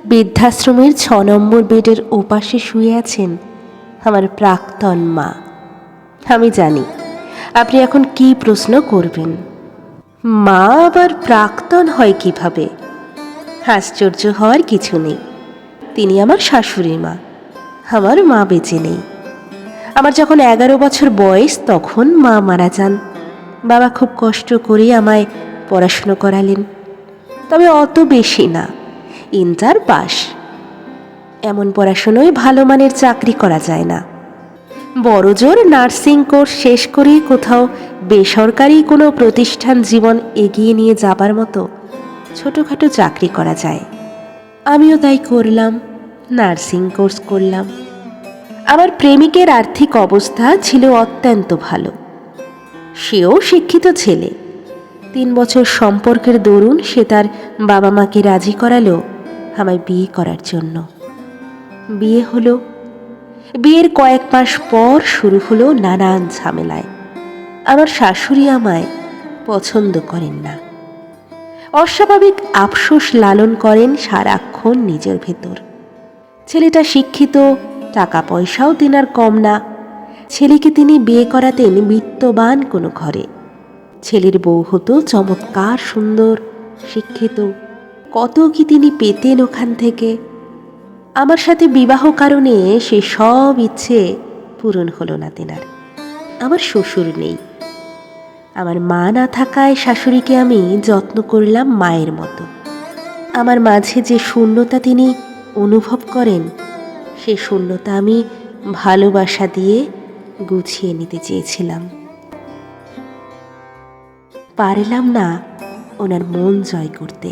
বৃদ্ধাশ্রমের ৬ নম্বর বেডের ওপাশে শুয়ে আছেন আমার প্রাক্তন মা। আমি জানি আপনি এখন কি প্রশ্ন করবেন। মা আবার প্রাক্তন হয় কিভাবে? আশ্চর্য হওয়ার কিছু নেই, তিনি আমার শাশুড়ি মা। আমার মা বেঁচে নেই। আমার যখন 11 বছর বয়স তখন মা মারা যান। বাবা খুব কষ্ট করে আমায় পড়াশুনো করালেন, তবে অত বেশি না, ইন্টার পাস। এমন পড়াশুনোয় ভালো মানের চাকরি করা যায় না। বড়জোর নার্সিং কোর্স শেষ করে কোথাও বেসরকারি কোনো প্রতিষ্ঠান জীবন এগিয়ে নিয়ে যাবার মতো ছোটোখাটো চাকরি করা যায়। আমিও তাই করলাম, নার্সিং কোর্স করলাম। আমার প্রেমিকের আর্থিক অবস্থা ছিল অত্যন্ত ভালো, সেও শিক্ষিত ছেলে। 3 বছর সম্পর্কের দরুন সে তার বাবা মাকে রাজি করালো আমায় বিয়ে করার জন্য। বিয়ে হলো। বিয়ের কয়েক মাস পর শুরু হলো নানান ঝামেলায়। আমার শাশুড়ি আমায় পছন্দ করেন না, অস্বাভাবিক আফসোস লালন করেন সারাক্ষণ নিজের ভেতর। ছেলেটা শিক্ষিত, টাকা পয়সাও তেনার কম না। ছেলেকে তিনি বিয়ে করাতেন বিত্তবান কোনো ঘরে। ছেলের বউ হতো চমৎকার সুন্দর, শিক্ষিত। কত কি তিনি পেতেন ওখান থেকে। আমার সাথে বিবাহ কারণে সে সব ইচ্ছে পূরণ হলো না তেনার। আমার শ্বশুর নেই। আমার মা না থাকায় শাশুড়িকে আমি যত্ন করলাম মায়ের মতো। আমার মাঝে যে শূন্যতা তিনি অনুভব করেন, সে শূন্যতা আমি ভালোবাসা দিয়ে গুছিয়ে নিতে চেয়েছিলাম। পারলাম না ওনার মন জয় করতে।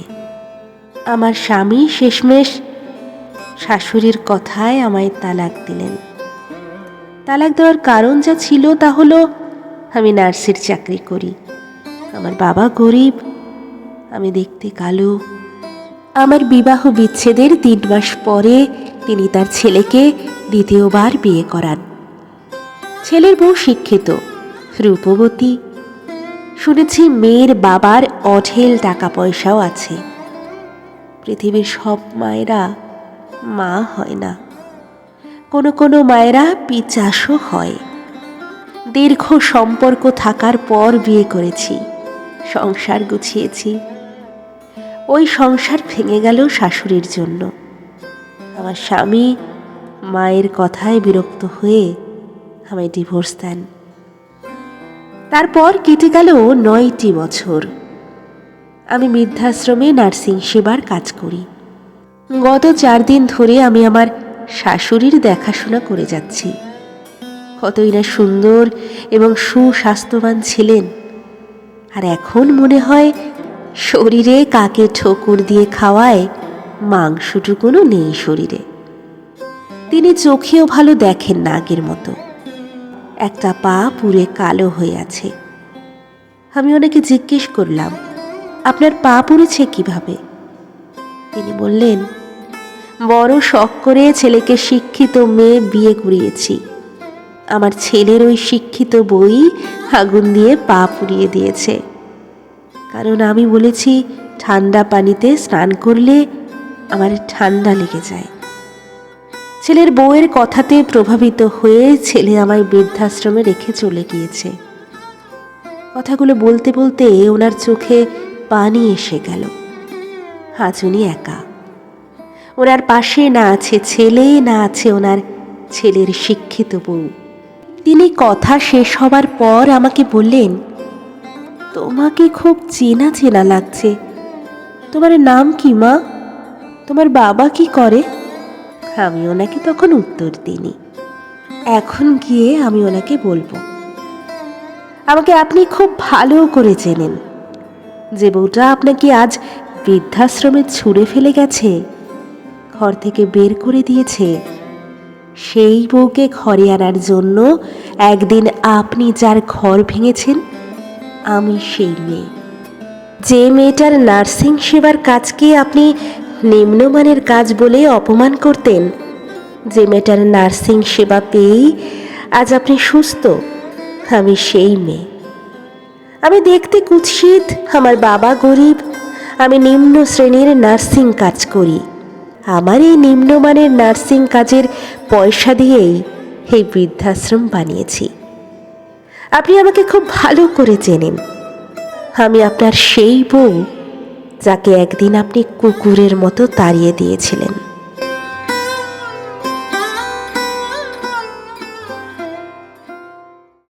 আমার স্বামী শেষমেশ শাশুড়ির কথায় আমায় তালাক দিলেন। তালাক দেওয়ার কারণ যা ছিল তা হলো আমি নার্সের চাকরি করি, আমার বাবা গরিব, আমি দেখতে কালো। আমার বিবাহ বিচ্ছেদের 3 মাস পরে তিনি তার ছেলেকে দ্বিতীয়বার বিয়ে করান। ছেলের বউ শিক্ষিত, রূপবতী। শুনেছি মেয়ের বাবার অঢেল টাকা পয়সাও আছে। পৃথিবীর সব মায়েরা মা হয় না, কোনো কোনো মায়েরা পিচাসও হয়। দীর্ঘ সম্পর্ক থাকার পর বিয়ে করেছি, সংসার গুছিয়েছি। ওই সংসার ভেঙে গেল শাশুড়ির জন্য। আমার স্বামী মায়ের কথায় বিরক্ত হয়ে আমায় ডিভোর্স দেন। তারপর কেটে গেল 9টি বছর। আমি বৃদ্ধাশ্রমে নার্সিং সেবার কাজ করি। গত 4 দিন ধরে আমি আমার শাশুড়ির দেখাশোনা করে যাচ্ছি। কতই না সুন্দর এবং সুস্বাস্থ্যবান ছিলেন, আর এখন মনে হয় শরীরে কাকে ঠোকর দিয়ে খাওয়ায় মাংসটুকুনও নেই শরীরে। তিনি চোখেও ভালো দেখেন না আগের মতো। একটা পা পুড়ে কালো হয়ে আছে। আমি ওনাকে জিজ্ঞেস করলাম, আপনার পা পুড়েছে কিভাবে? তিনি বললেন, বড় শখ করে ছেলেকে শিক্ষিত মেয়ে বিয়ে করিয়েছি। আমার ছেলের ওই শিক্ষিত বই আগুন দিয়ে পা পুড়িয়ে দিয়েছে। কারণ আমি বলেছি ঠান্ডা পানিতে স্নান করলে আমার ঠান্ডা লেগে যায়। ছেলের বউয়ের কথাতে প্রভাবিত হয়ে ছেলে আমায় বৃদ্ধাশ্রমে রেখে চলে গিয়েছে। কথাগুলো বলতে বলতে ওনার চোখে পানি এসে গেল। আজ উনি একা। ওনার পাশে না আছে ছেলে, না আছে ওনার ছেলের শিক্ষিত বউ। তিনি কথা শেষ হবার পর আমাকে বললেন, তোমাকে খুব চেনা চেনা লাগছে। তোমার নাম কি মা? তোমার বাবা কি করে? আমি ওনাকে তখন উত্তর দিইনি। এখন গিয়ে আমি ওনাকে বলবো। আমাকে আপনি খুব ভালো করে চেনেন। যে বউটা আপনাকে আজ বৃদ্ধাশ্রমে ছুঁড়ে ফেলে গেছে, ঘর থেকে বের করে দিয়েছে, সেই বউকে ঘরে আনার জন্য একদিন আপনি যার ঘর ভেঙেছেন, আমি সেই মেয়ে। যে মেয়েটার নার্সিং সেবার কাজকে আপনি নিম্নমানের কাজ বলে অপমান করতেন, যে মেয়েটার নার্সিং সেবা পেয়েই আজ আপনি সুস্থ, আমি সেই মেয়ে। আমি দেখতে কুৎসিত, আমার বাবা গরিব, আমি নিম্ন শ্রেণীর নার্সিং কাজ করি। আমার এই নিম্নমানের নার্সিং কাজের পয়সা দিয়েই এই বৃদ্ধাশ্রম বানিয়েছি। আপনি আমাকে খুব ভালো করে চেনেন। আমি আপনার সেই বউ যাকে একদিন আপনি কুকুরের মতো তাড়িয়ে দিয়েছিলেন।